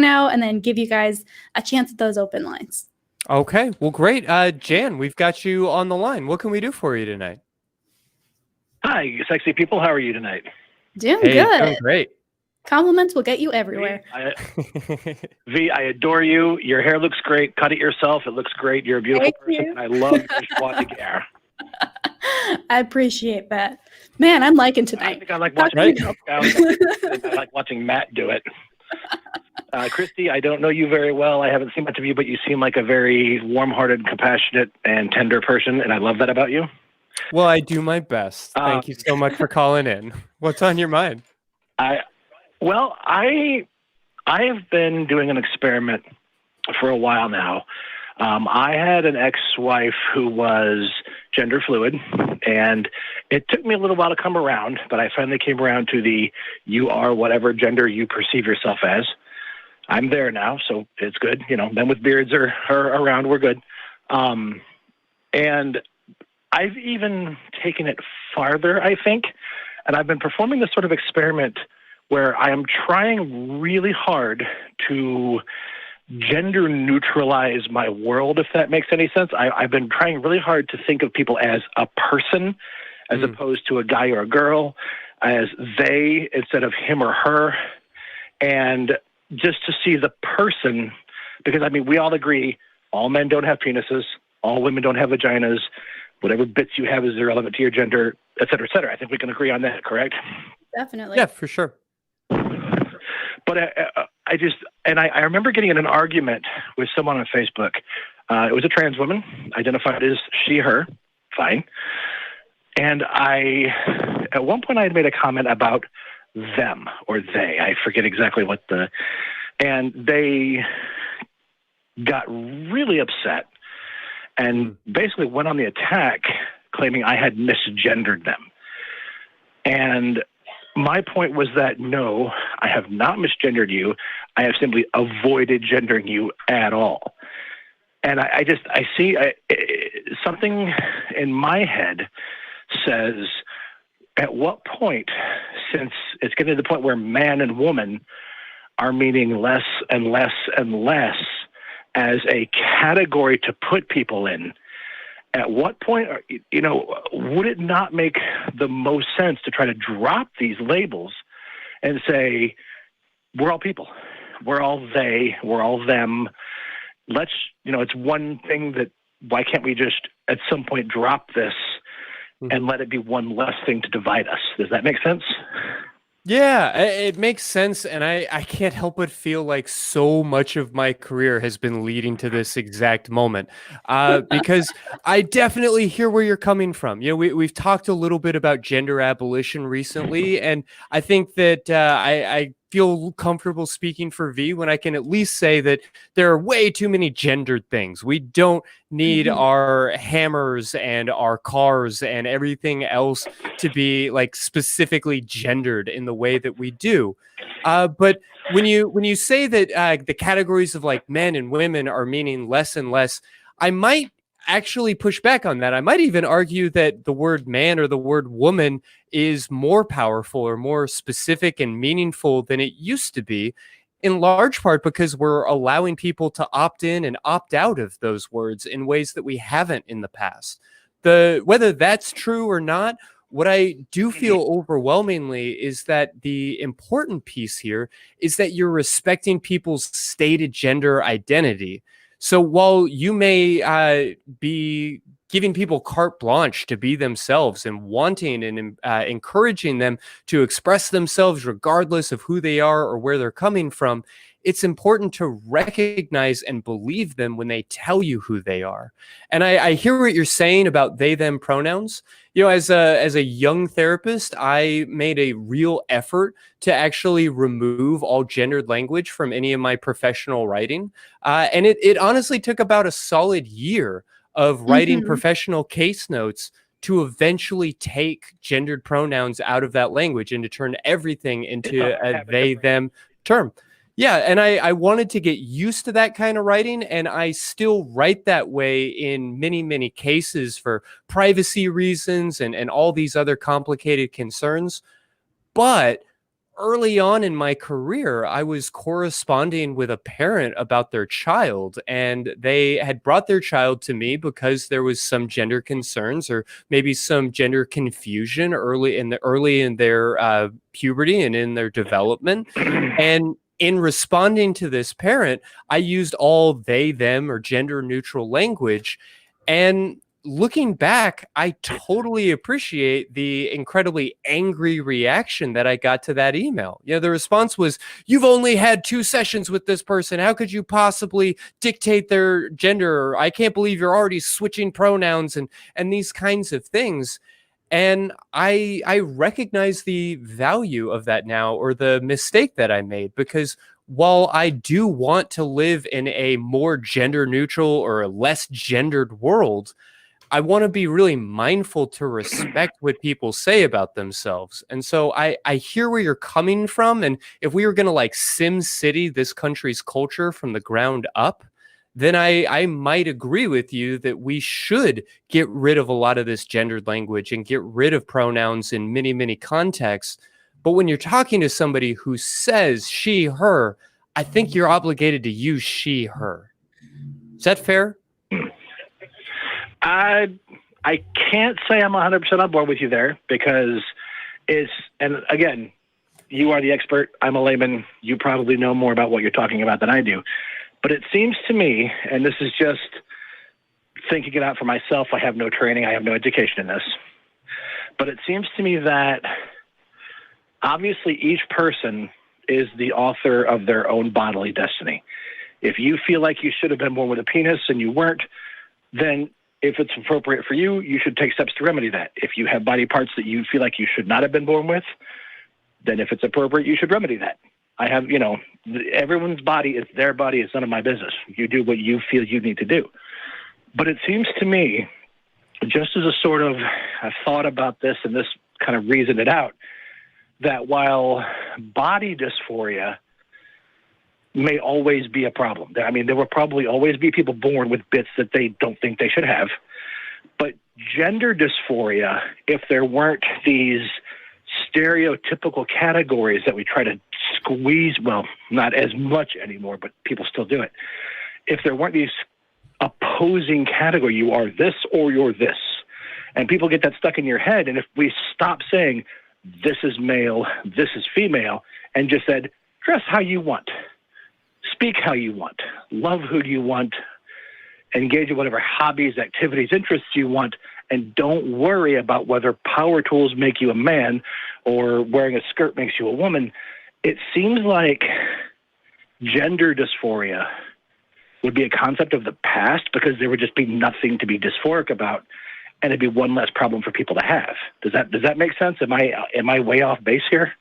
now and then give you guys a chance at those open lines. Okay, well, great. Jan, we've got you on the line. What can we do for you tonight? Hi, sexy people. How are you tonight? Doing good. Doing great. Compliments will get you everywhere. Vi, I adore you. Your hair looks great. Cut it yourself. It looks great. You're a beautiful person. And I love your joie de guerre. I appreciate that. Man, I'm liking tonight. I think I like watching I like watching Matt do it. Christy, I don't know you very well. I haven't seen much of you, but you seem like a very warm-hearted, compassionate, and tender person, and I love that about you. Well, I do my best. Thank you so much for calling in. What's on your mind? I have been doing an experiment for a while now. I had an ex-wife who was gender fluid, and it took me a little while to come around, but I finally came around to the you are whatever gender you perceive yourself as. I'm there now, so it's good. You know, men with beards are around. We're good. And I've even taken it farther, I think, and I've been performing this sort of experiment where I am trying really hard to gender neutralize my world, if that makes any sense. I've been trying really hard to think of people as a person as opposed to a guy or a girl, as they instead of him or her, and just to see the person, because, I mean, we all agree all men don't have penises, all women don't have vaginas, whatever bits you have is irrelevant to your gender, et cetera, et cetera. I think we can agree on that, correct? Definitely. Yeah, for sure. But I remember getting in an argument with someone on Facebook. It was a trans woman, identified as she, her, fine. And at one point I had made a comment about them or they. I forget exactly and they got really upset and basically went on the attack claiming I had misgendered them. And my point was that, no, I have not misgendered you. I have simply avoided gendering you at all. And I see something in my head says, at what point, since it's getting to the point where man and woman are meaning less and less and less as a category to put people in, at what point, would it not make the most sense to try to drop these labels and say, we're all people, we're all they, we're all them. It's one thing that, why can't we just at some point drop this and let it be one less thing to divide us? Does that make sense? Yeah, it makes sense, and I can't help but feel like so much of my career has been leading to this exact moment, because I definitely hear where you're coming from. You know, we've talked a little bit about gender abolition recently, and I think that I feel comfortable speaking for Vi when I can at least say that there are way too many gendered things. We don't need our hammers and our cars and everything else to be like specifically gendered in the way that we do. But when you say that the categories of like men and women are meaning less and less, I might actually push back on that. I might even argue that the word man or the word woman is more powerful or more specific and meaningful than it used to be, in large part because we're allowing people to opt in and opt out of those words in ways that we haven't in the past. Whether that's true or not, what I do feel overwhelmingly is that the important piece here is that you're respecting people's stated gender identity. So while you may be giving people carte blanche to be themselves and wanting and encouraging them to express themselves regardless of who they are or where they're coming from, it's important to recognize and believe them when they tell you who they are. And I hear what you're saying about they, them pronouns. You know, as a young therapist, I made a real effort to actually remove all gendered language from any of my professional writing. And it honestly took about a solid year of writing professional case notes to eventually take gendered pronouns out of that language and to turn everything into a they, them term. Yeah, and I wanted to get used to that kind of writing, and I still write that way in many, many cases for privacy reasons and all these other complicated concerns. But early on in my career, I was corresponding with a parent about their child, and they had brought their child to me because there was some gender concerns or maybe some gender confusion early in their puberty and in their development. And in responding to this parent, I used all they, them, or gender neutral language. And looking back, I totally appreciate the incredibly angry reaction that I got to that email. The response was, "You've only had 2 sessions with this person. How could you possibly dictate their gender? I can't believe you're already switching pronouns," and these kinds of things. And I recognize the value of that now, or the mistake that I made, because while I do want to live in a more gender neutral or a less gendered world, I want to be really mindful to respect what people say about themselves. And so I hear where you're coming from. And if we were going to like Sim City, this country's culture from the ground up, then I might agree with you that we should get rid of a lot of this gendered language and get rid of pronouns in many, many contexts. But when you're talking to somebody who says she, her, I think you're obligated to use she, her. Is that fair? I can't say I'm 100% on board with you there, because and again, you are the expert. I'm a layman. You probably know more about what you're talking about than I do. But it seems to me, and this is just thinking it out for myself, I have no training, I have no education in this, but it seems to me that obviously each person is the author of their own bodily destiny. If you feel like you should have been born with a penis and you weren't, then if it's appropriate for you, you should take steps to remedy that. If you have body parts that you feel like you should not have been born with, then if it's appropriate, you should remedy that. I have, everyone's body is their body. It's none of my business. You do what you feel you need to do. But it seems to me, just as a sort of, I've thought about this and this kind of reasoned it out, that while body dysphoria may always be a problem. I mean, there will probably always be people born with bits that they don't think they should have. But gender dysphoria, if there weren't these stereotypical categories that we try to squeeze, well, not as much anymore, but people still do it. If there weren't these opposing categories, you are this or you're this, and people get that stuck in your head, and if we stop saying this is male, this is female, and just said, dress how you want, speak how you want, love who you want, engage in whatever hobbies, activities, interests you want, and don't worry about whether power tools make you a man or wearing a skirt makes you a woman. It seems like gender dysphoria would be a concept of the past, because there would just be nothing to be dysphoric about, and it'd be one less problem for people to have. Does that make sense? Am I way off base here?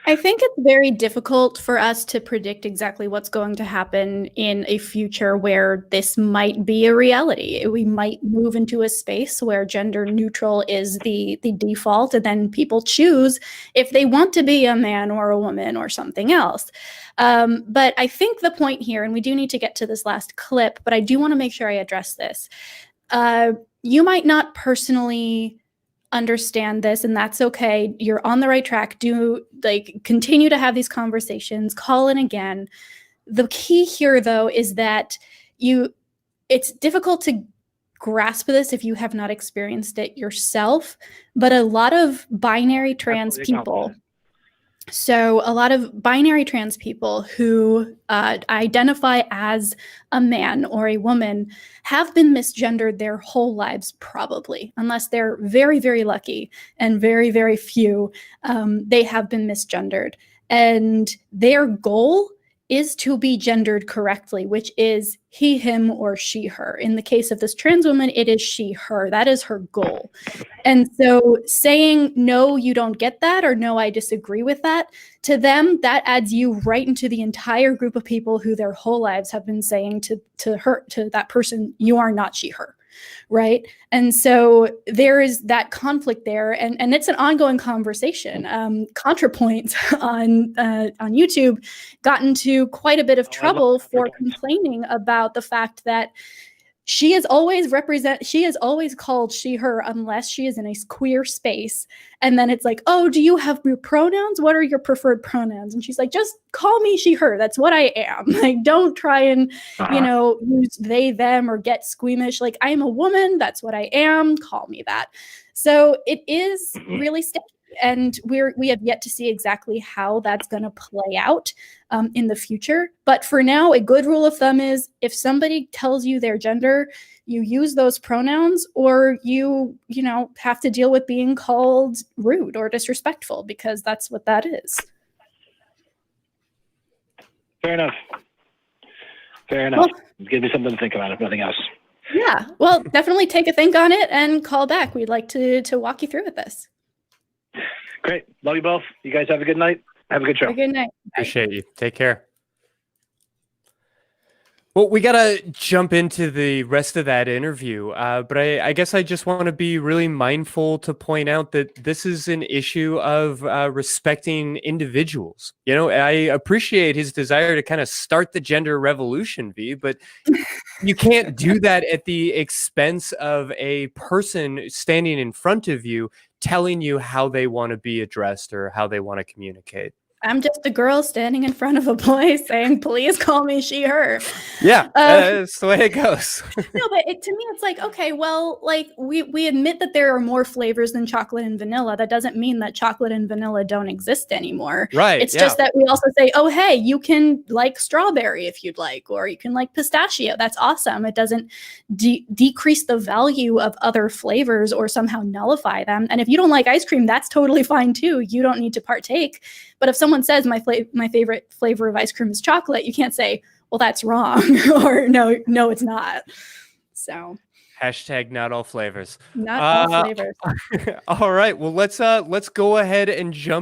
I think it's very difficult for us to predict exactly what's going to happen in a future where this might be a reality. We might move into a space where gender neutral is the default, and then people choose if they want to be a man or a woman or something else. But I think the point here, and we do need to get to this last clip, but I do want to make sure I address this. You might not personally understand this, and that's okay. You're on the right track. Continue to have these conversations, call in again. The key here, though, is that it's difficult to grasp this if you have not experienced it yourself, but a lot of binary trans people, who identify as a man or a woman have been misgendered their whole lives, probably, unless they're very, very lucky, and very, very few, they have been misgendered. And their goal is to be gendered correctly, which is he, him, or she, her. In the case of this trans woman, it is she, her. That is her goal. And so saying, no, you don't get that, or no, I disagree with that, to them, that adds you right into the entire group of people who their whole lives have been saying to that person, you are not she, her. Right. And so there is that conflict there, and it's an ongoing conversation. ContraPoints on YouTube got into quite a bit of trouble for complaining about the fact that she is always called she, her, unless she is in a queer space. And then it's like, oh, do you have your pronouns? What are your preferred pronouns? And she's like, just call me she, her. That's what I am. Like, don't try and, use they, them, or get squeamish. Like, I'm a woman. That's what I am. Call me that. So it is really sticky. And we have yet to see exactly how that's going to play out in the future. But for now, a good rule of thumb is if somebody tells you their gender, you use those pronouns, or you have to deal with being called rude or disrespectful, because that's what that is. Fair enough. Well, give me something to think about, if nothing else. Yeah. Well, definitely take a think on it and call back. We'd like to walk you through with this. Great. Love you both. You guys have a good night. Have a good show. Have a good night. Appreciate you. Take care. Well, we got to jump into the rest of that interview, but I guess I just want to be really mindful to point out that this is an issue of respecting individuals. I appreciate his desire to kind of start the gender revolution, V, but you can't do that at the expense of a person standing in front of you telling you how they want to be addressed or how they want to communicate. I'm just a girl standing in front of a boy saying, please call me she, her. Yeah, that's the way it goes. No, but to me, it's like, okay, well, like we admit that there are more flavors than chocolate and vanilla. That doesn't mean that chocolate and vanilla don't exist anymore. Right. It's just that we also say, oh, hey, you can like strawberry if you'd like, or you can like pistachio. That's awesome. It doesn't decrease the value of other flavors or somehow nullify them. And if you don't like ice cream, that's totally fine too. You don't need to partake. But if someone says my favorite flavor of ice cream is chocolate, you can't say, well, that's wrong, or no, it's not. So hashtag not all flavors. Not all flavors. All right. Well, let's go ahead and jump